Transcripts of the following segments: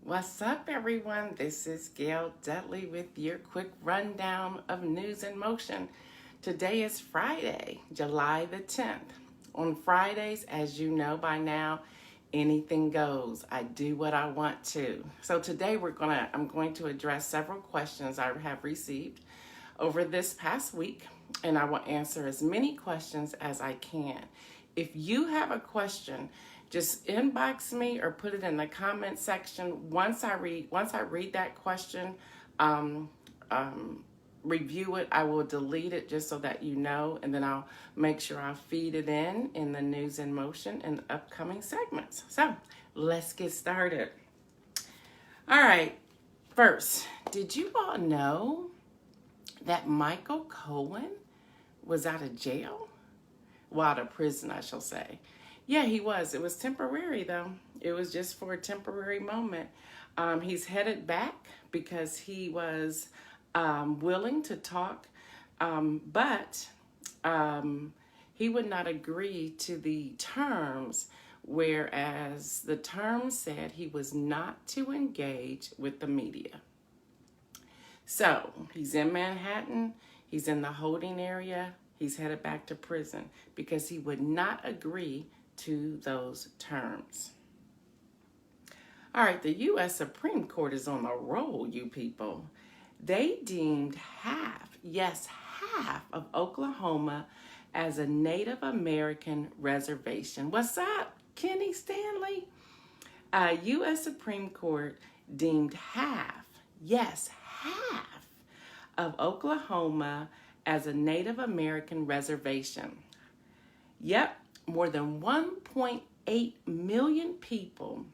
What's up, everyone? This is Gail Dudley with your quick rundown of news in motion. Today is Friday, July the 10th. On Fridays, as you know by now, anything goes. I do what I want to. So today I'm going to address several questions I have received over this past week, and I will answer as many questions as I can. If you have a question, just inbox me or put it in the comment section. Once I read that question, review it, I will delete it just so that you know, and then I'll make sure I feed it in the news in motion in the upcoming segments. So let's get started. All right, first, did you all know that Michael Cohen was out of jail? Well, out of prison, I shall say. Yeah, he was. It was temporary, though. It was just for a temporary moment. He's headed back because he was willing to talk, but he would not agree to the terms, whereas the terms said he was not to engage with the media. So he's in Manhattan. He's in the holding area. He's headed back to prison because he would not agree to those terms. All right, the U.S. Supreme Court is on a roll, you people. They deemed half of Oklahoma as a Native American reservation. What's up, Kenny Stanley? U.S. Supreme Court deemed half of Oklahoma as a Native American reservation. Yep, more than 1.8 million people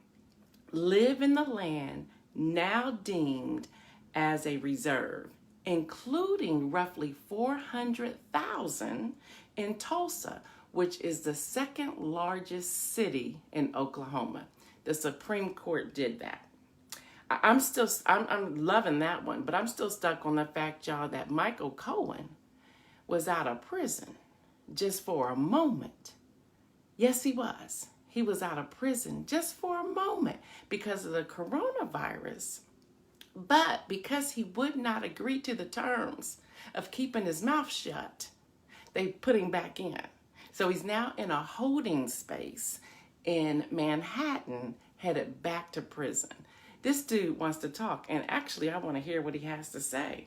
live in the land now deemed as a reserve, including roughly 400,000 in Tulsa, which is the second largest city in Oklahoma. The Supreme Court did that. I'm loving that one, but I'm still stuck on the fact, y'all, that Michael Cohen was out of prison just for a moment. Yes, he was. He was out of prison just for a moment because of the coronavirus. But because he would not agree to the terms of keeping his mouth shut, they put him back in. So he's now in a holding space in Manhattan, headed back to prison. This dude wants to talk, and actually I want to hear what he has to say.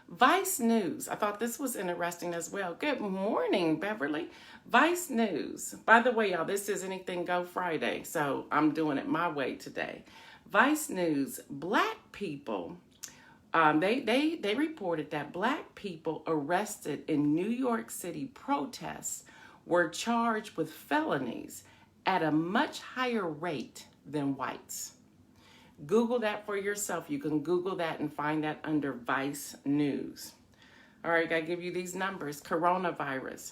Vice News. I thought this was interesting as well. Good morning, Beverly. Vice News. By the way, y'all, this is Anything Go Friday, so I'm doing it my way today. Vice News. Black people, they reported that black people arrested in New York City protests were charged with felonies at a much higher rate than whites. Google that for yourself. You can Google that and find that under Vice News. All right, I give you these numbers. Coronavirus,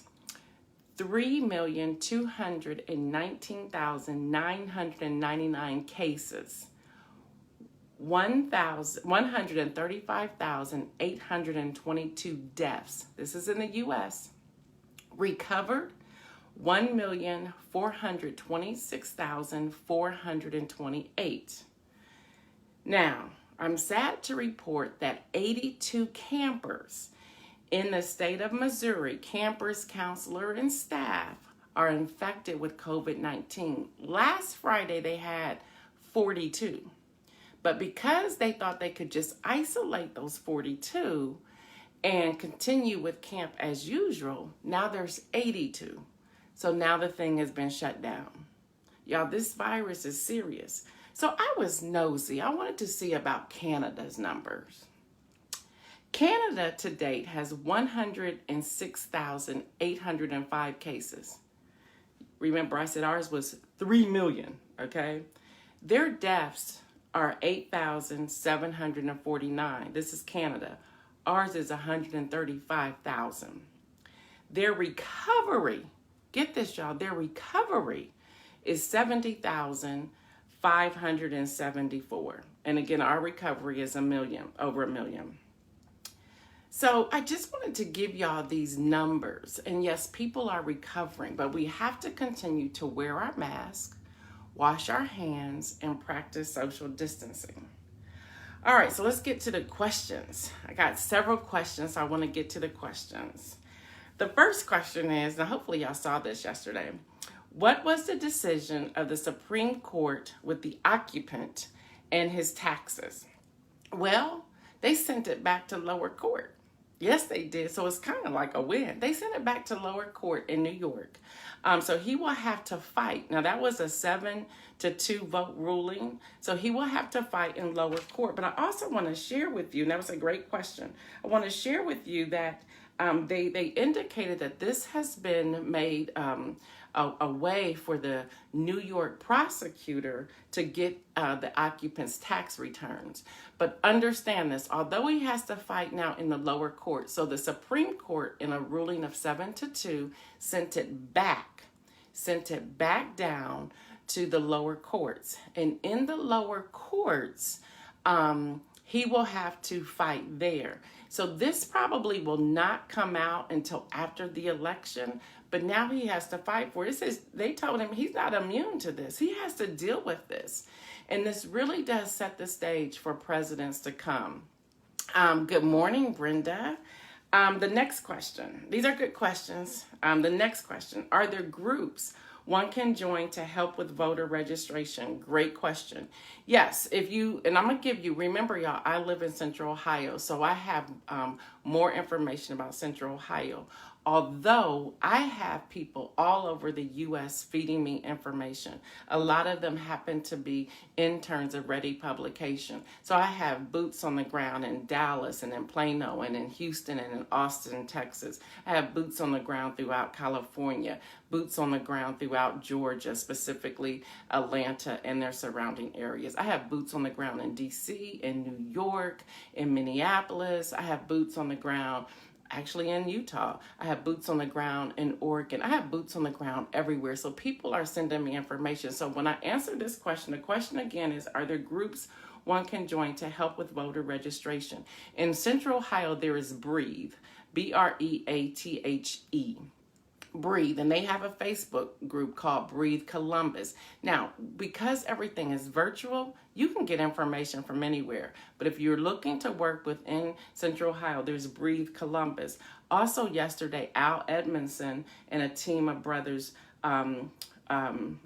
3,219,999 cases, 135,822 deaths. This is in the U.S. Recovered, 1,426,428. Now, I'm sad to report that 82 campers in the state of Missouri, campers, counselor, and staff, are infected with COVID-19. Last Friday, they had 42. But because they thought they could just isolate those 42 and continue with camp as usual, now there's 82. So now the thing has been shut down. Y'all, this virus is serious. So I was nosy. I wanted to see about Canada's numbers. Canada to date has 106,805 cases. Remember, I said ours was 3 million, okay? Their deaths are 8,749. This is Canada. Ours is 135,000. Their recovery, get this, y'all, their recovery is 70,574. And again, our recovery is over a million. So I just wanted to give y'all these numbers. And yes, people are recovering, but we have to continue to wear our mask, wash our hands, and practice social distancing. All right, so let's get to the questions. I got several questions, so I want to get to the questions. The first question is, now hopefully y'all saw this yesterday. What was the decision of the Supreme Court with the occupant and his taxes? Well, they sent it back to lower court. Yes, they did. So it's kind of like a win. They sent it back to lower court in New York. So he will have to fight. Now, that was a 7-2 vote ruling. So he will have to fight in lower court. But I also want to share with you, and that was a great question. I want to share with you that they indicated that this has been made a way for the New York prosecutor to get the occupant's tax returns. But understand this, although he has to fight now in the lower court, so the Supreme Court in a ruling of 7-2 sent it back down to the lower courts. And in the lower courts, he will have to fight there. So this probably will not come out until after the election, but now he has to fight for it. It says they told him he's not immune to this. He has to deal with this. And this really does set the stage for presidents to come. Good morning, Brenda. The next question. These are good questions. The next question. Are there groups one can join to help with voter registration? Great question. Yes, and I'm going to give you, remember y'all, I live in Central Ohio, so I have more information about Central Ohio. Although I have people all over the U.S. feeding me information. A lot of them happen to be interns of Ready Publication. So I have boots on the ground in Dallas and in Plano and in Houston and in Austin, Texas. I have boots on the ground throughout California, boots on the ground throughout Georgia, specifically Atlanta and their surrounding areas. I have boots on the ground in D.C., in New York, in Minneapolis. I have boots on the ground actually in Utah. I have boots on the ground in Oregon. I have boots on the ground everywhere. So people are sending me information. So when I answer this question, the question again is, are there groups one can join to help with voter registration? In Central Ohio, there is Breathe, BREATHE. Breathe, and they have a Facebook group called Breathe Columbus. Now, because everything is virtual, you can get information from anywhere. But if you're looking to work within Central Ohio, there's Breathe Columbus. Also yesterday, Al Edmondson and a team of brothers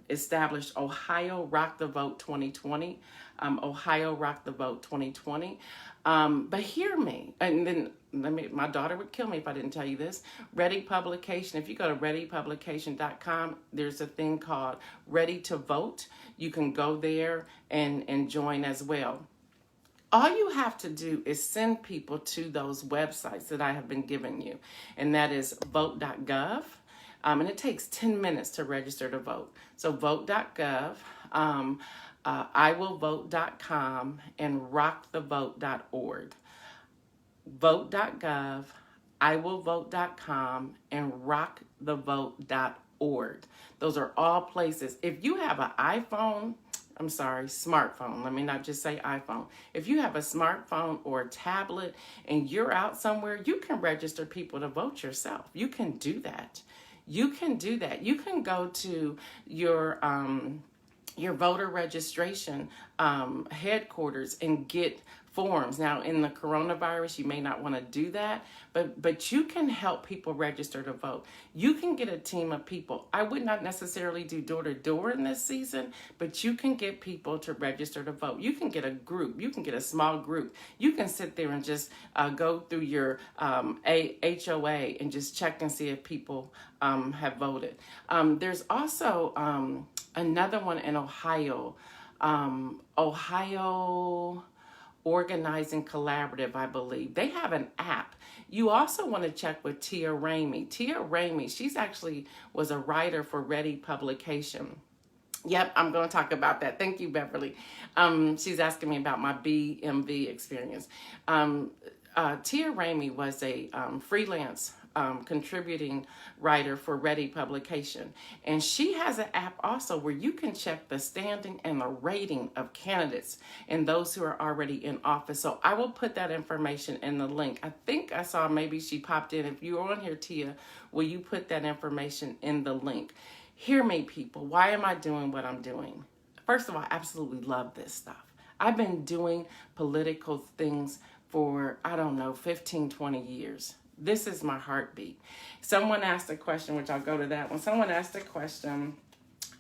established Ohio Rock the Vote 2020. Ohio Rock the Vote 2020. But hear me, and then my daughter would kill me if I didn't tell you this. Ready Publication, if you go to readypublication.com, there's a thing called Ready to Vote. You can go there and join as well. All you have to do is send people to those websites that I have been giving you, and that is vote.gov. And it takes 10 minutes to register to vote. So vote.gov, iwillvote.com, and rockthevote.org. Vote.gov, iwillvote.com, and rockthevote.org. Those are all places. If you have an smartphone, let me not just say iPhone. If you have a smartphone or a tablet and you're out somewhere, you can register people to vote yourself. You can do that. You can go to your voter registration headquarters and get forms. Now, in the coronavirus, you may not want to do that, but you can help people register to vote. You can get a team of people. I would not necessarily do door-to-door in this season, but you can get people to register to vote. You can get a group. You can get a small group. You can sit there and just go through your HOA and just check and see if people have voted. There's also another one in Ohio, Ohio Organizing Collaborative, I believe. They have an app. You also want to check with Tia Ramey. Tia Ramey, she's actually was a writer for Ready Publication. Yep, I'm going to talk about that. Thank you, Beverly. She's asking me about my BMV experience. Tia Ramey was a freelance contributing writer for Ready Publication. And she has an app also where you can check the standing and the rating of candidates and those who are already in office. So I will put that information in the link. I think I saw maybe she popped in. If you're on here, Tia, will you put that information in the link? Hear me, people. Why am I doing what I'm doing? First of all, I absolutely love this stuff. I've been doing political things for, I don't know, 15, 20 years. This is my heartbeat. Someone asked a question, which I'll go to that one. Someone asked a question,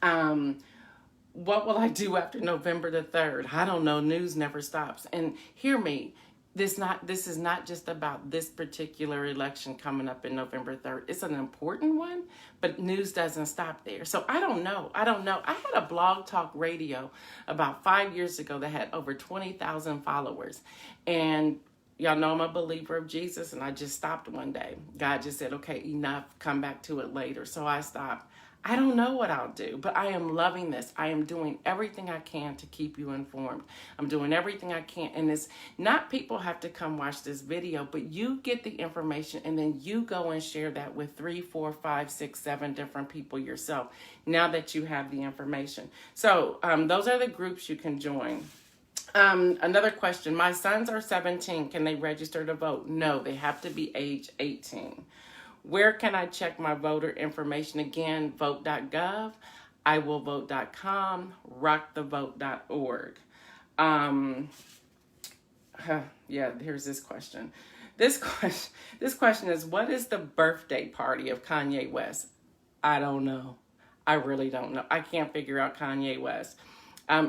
what will I do after November the 3rd? I don't know. News never stops. And hear me. This is not just about this particular election coming up in November 3rd. It's an important one, but news doesn't stop there. So I don't know. I had a blog talk radio about 5 years ago that had over 20,000 followers. And y'all know I'm a believer of Jesus, and I just stopped one day. God just said, okay, enough, come back to it later. So I stopped. I don't know what I'll do, but I am loving this. I am doing everything I can to keep you informed. I'm doing everything I can. And it's not people have to come watch this video, but you get the information and then you go and share that with 3, 4, 5, 6, 7 different people yourself now that you have the information. So those are the groups you can join. Another question. My sons are 17. Can they register to vote? No, they have to be age 18. Where can I check my voter information? Again, vote.gov, iwillvote.com, rockthevote.org. Yeah, here's this question. This question is, what is the birthday party of Kanye West? I don't know. I really don't know. I can't figure out Kanye West.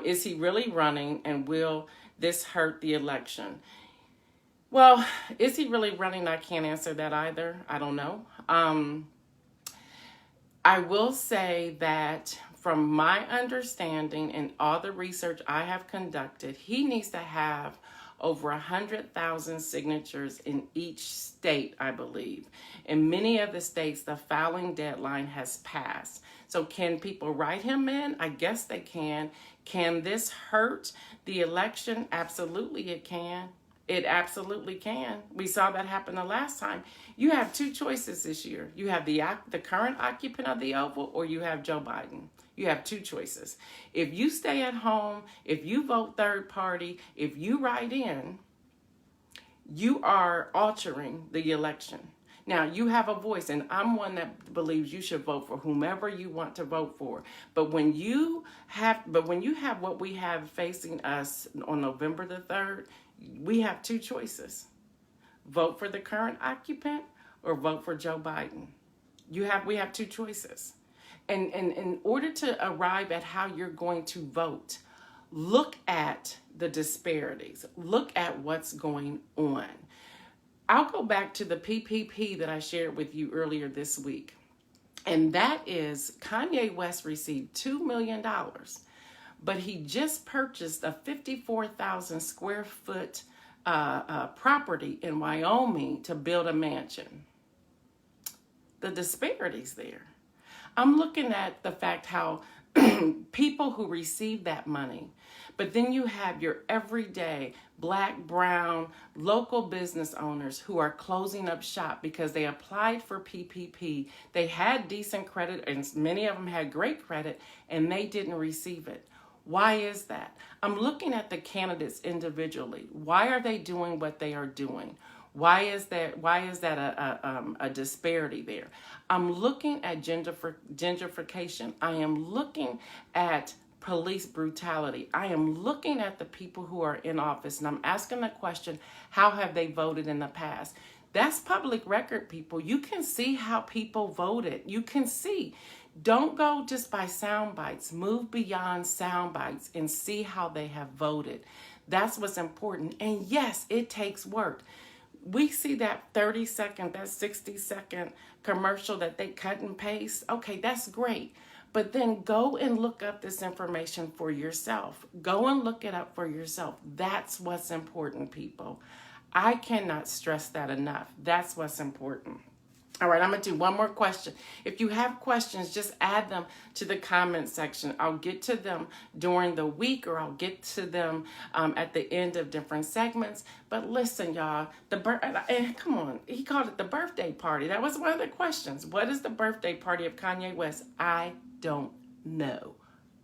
Is he really running, and will this hurt the election? Well, is he really running? I can't answer that either. I don't know. I will say that from my understanding and all the research I have conducted, he needs to have over 100,000 signatures in each state, I believe. In many of the states, the filing deadline has passed. So can people write him in? I guess they can. Can this hurt the election? Absolutely it can. It absolutely can. We saw that happen the last time. You have two choices this year. You have the current occupant of the Oval, or you have Joe Biden. You have two choices. If you stay at home, if you vote third party, if you write in, you are altering the election. Now, you have a voice, and I'm one that believes you should vote for whomever you want to vote for. But when you have what we have facing us on November the 3rd, we have two choices. Vote for the current occupant or vote for Joe Biden. We have two choices. And in order to arrive at how you're going to vote, look at the disparities. Look at what's going on. I'll go back to the PPP that I shared with you earlier this week. And that is Kanye West received $2 million. But he just purchased a 54,000 square foot property in Wyoming to build a mansion. The disparities there. I'm looking at the fact how people who receive that money, but then you have your everyday black, brown, local business owners who are closing up shop because they applied for PPP. They had decent credit, and many of them had great credit, and they didn't receive it. Why is that? I'm looking at the candidates individually. Why are they doing what they are doing? Why is that a disparity there? I'm looking at gentrification. I am looking at police brutality. I am looking at the people who are in office, and I'm asking the question, how have they voted in the past? That's public record, people. You can see how people voted. You can see. Don't go just by sound bites. Move beyond sound bites and see how they have voted. That's what's important. And yes, it takes work. We see that 30-second, that 60-second commercial that they cut and paste. Okay, that's great. But then go and look up this information for yourself. Go and look it up for yourself. That's what's important, people. I cannot stress that enough. That's what's important. All right, I'm going to do one more question. If you have questions, just add them to the comment section. I'll get to them during the week, or I'll get to them at the end of different segments. But listen, y'all, come on, he called it the birthday party. That was one of the questions. What is the birthday party of Kanye West? I don't know.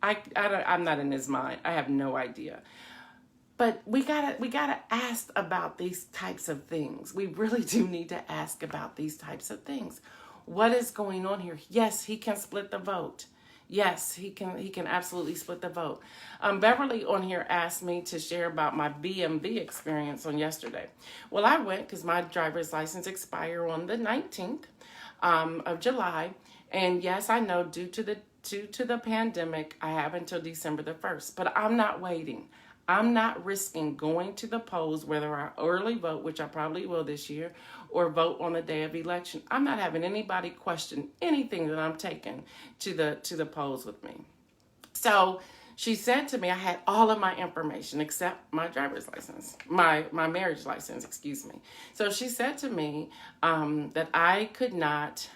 I'm not in his mind. I have no idea. But we gotta ask about these types of things. We really do need to ask about these types of things. What is going on here? Yes, he can split the vote. Yes, he can absolutely split the vote. Beverly on here asked me to share about my BMV experience on yesterday. Well, I went because my driver's license expire on the 19th of July. And yes, I know due to the pandemic, I have until December the 1st, but I'm not waiting. I'm not risking going to the polls, whether I early vote, which I probably will this year, or vote on the day of election. I'm not having anybody question anything that I'm taking to the polls with me. So she said to me, I had all of my information except my driver's license, my marriage license, excuse me. So she said to me that I could not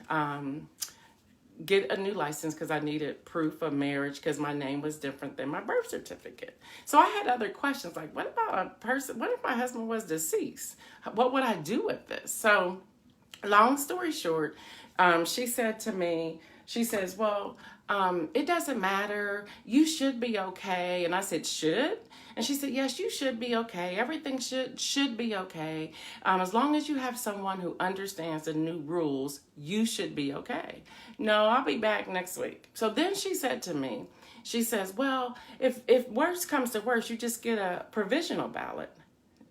get a new license because I needed proof of marriage because my name was different than my birth certificate. So I had other questions like, what about a person? What if my husband was deceased? What would I do with this? So long story short, she said to me, she says, well, it doesn't matter. You should be okay. And I said, should? And she said, yes, you should be okay. Everything should be okay. As long as you have someone who understands the new rules, you should be okay. No, I'll be back next week. So then she said to me, she says, well, if worse comes to worse, you just get a provisional ballot.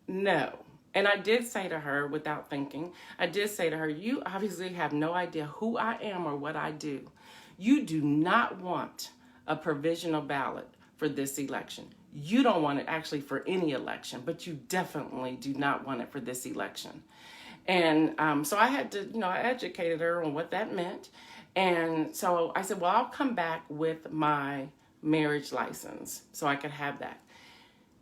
No. And I did say to her, without thinking, I did say to her, you obviously have no idea who I am or what I do. You do not want a provisional ballot for this election. You don't want it actually for any election, but you definitely do not want it for this election. And so I had to, I educated her on what that meant. And so I said, well, I'll come back with my marriage license so I could have that.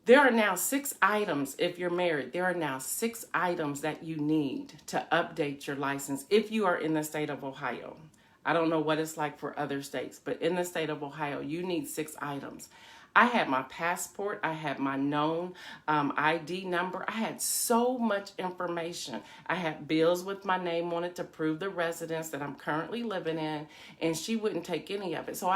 There are now 6 items, if you're married, there are now 6 items that you need to update your license if you are in the state of Ohio. I don't know what it's like for other states, but in the state of Ohio, you need 6 items. I had my passport, I had my known ID number, I had so much information. I had bills with my name on it to prove the residence that I'm currently living in, and she wouldn't take any of it. So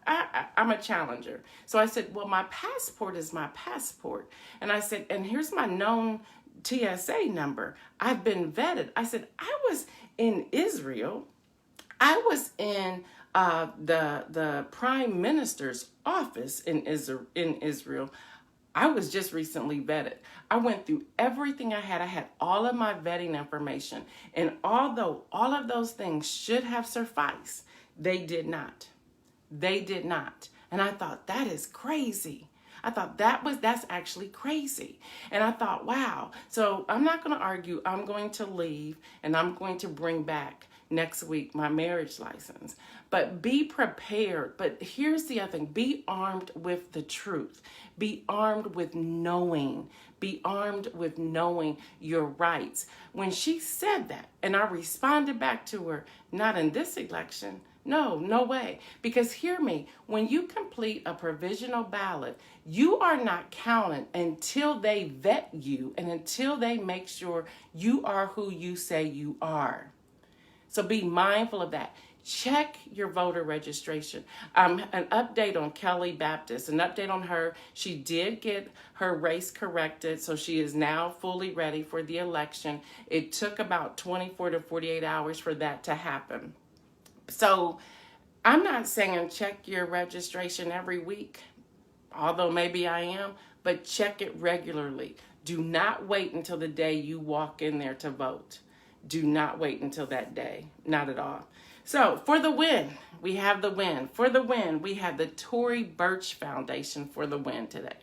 I'm a challenger. So I said, well, my passport is my passport. And I said, and here's my known TSA number. I've been vetted. I said, I was in Israel. I was in the Prime Minister's office in Israel. I was just recently vetted. I went through everything I had. I had all of my vetting information. And although all of those things should have sufficed, they did not. They did not. And I thought, that is crazy. I thought that's actually crazy. And I thought, wow. So I'm not going to argue. I'm going to leave and I'm going to bring back next week my marriage license. But be prepared. But here's the other thing. Be armed with the truth. Be armed with knowing. Be armed with knowing your rights. When she said that, and I responded back to her, not in this election. No way. Because hear me, when you complete a provisional ballot, you are not counted until they vet you and until they make sure you are who you say you are. So be mindful of that. Check your voter registration. An update on Kelly Baptist, an update on her. She did get her race corrected, so she is now fully ready for the election. It took about 24 to 48 hours for that to happen. So I'm not saying check your registration every week, although maybe I am, but check it regularly. Do not wait until the day you walk in there to vote. Do not wait until that day. Not at all. So for the win, we have the win. For the win, we have the Tory Burch Foundation for the win today.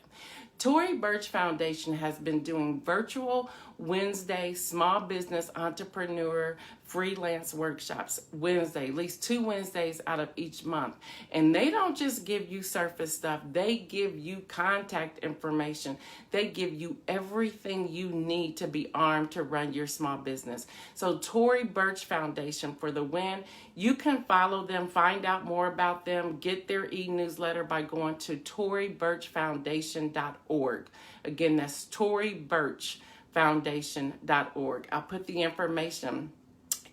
Tory Burch Foundation has been doing virtual Wednesday small business entrepreneur freelance workshops Wednesday, at least 2 Wednesdays out of each month. And they don't just give you surface stuff. They give you contact information. They give you everything you need to be armed to run your small business. So Tory Burch Foundation for the win. You can follow them, find out more about them, get their e-newsletter by going to torybirchfoundation.org. Again, that's torybirchfoundation.org. I'll put the information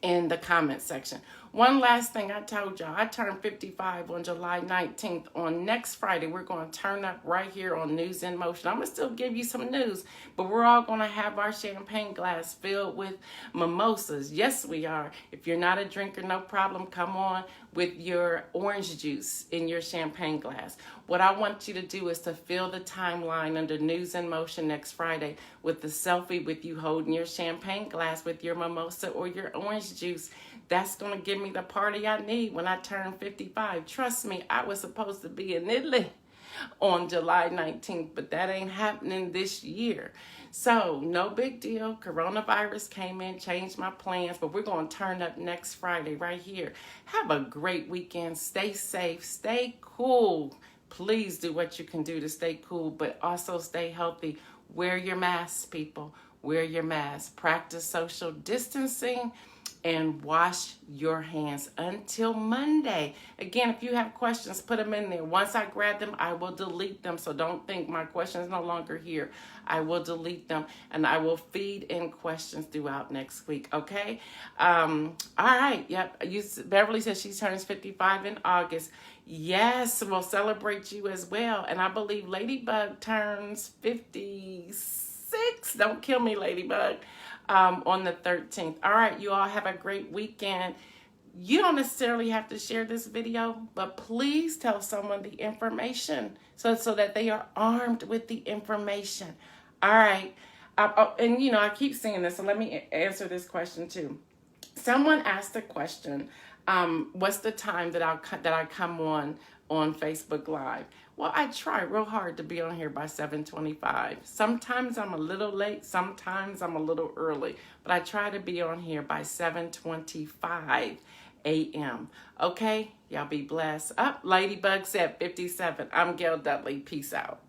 in the comment section. One last thing I told y'all, I turned 55 on July 19th. On next Friday, we're going to turn up right here on News in Motion. I'm going to still give you some news, but we're all going to have our champagne glass filled with mimosas. Yes, we are. If you're not a drinker, no problem. Come on. with your orange juice in your champagne glass. What I want you to do is to fill the timeline under News in Motion next Friday with the selfie with you holding your champagne glass with your mimosa or your orange juice. That's going to give me the party I need when I turn 55. Trust me, I was supposed to be in Italy on July 19th, but that ain't happening this year. So no big deal. Coronavirus came in, changed my plans, but we're going to turn up next Friday right here. Have a great weekend. Stay safe. Stay cool. Please do what you can do to stay cool, but also stay healthy. Wear your masks, people. Wear your mask. Practice social distancing and wash your hands until Monday. Again, if you have questions, put them in there. Once I grab them, I will delete them. So don't think my question is no longer here. I will delete them and I will feed in questions throughout next week. Okay. All right. Yep. Beverly says she turns 55 in August. Yes, we'll celebrate you as well. And I believe Ladybug turns 56. Don't kill me, Ladybug. On the 13th. All right, you all have a great weekend. You don't necessarily have to share this video, but please tell someone the information so that they are armed with the information. All right. And, you know, I keep saying this, so let me answer this question too. Someone asked a question, what's the time that I come on Facebook Live? Well, I try real hard to be on here by 7:25. Sometimes I'm a little late, sometimes I'm a little early, but I try to be on here by 7:25 a.m. Okay, y'all be blessed. Ladybug said 57. I'm Gail Dudley. Peace out.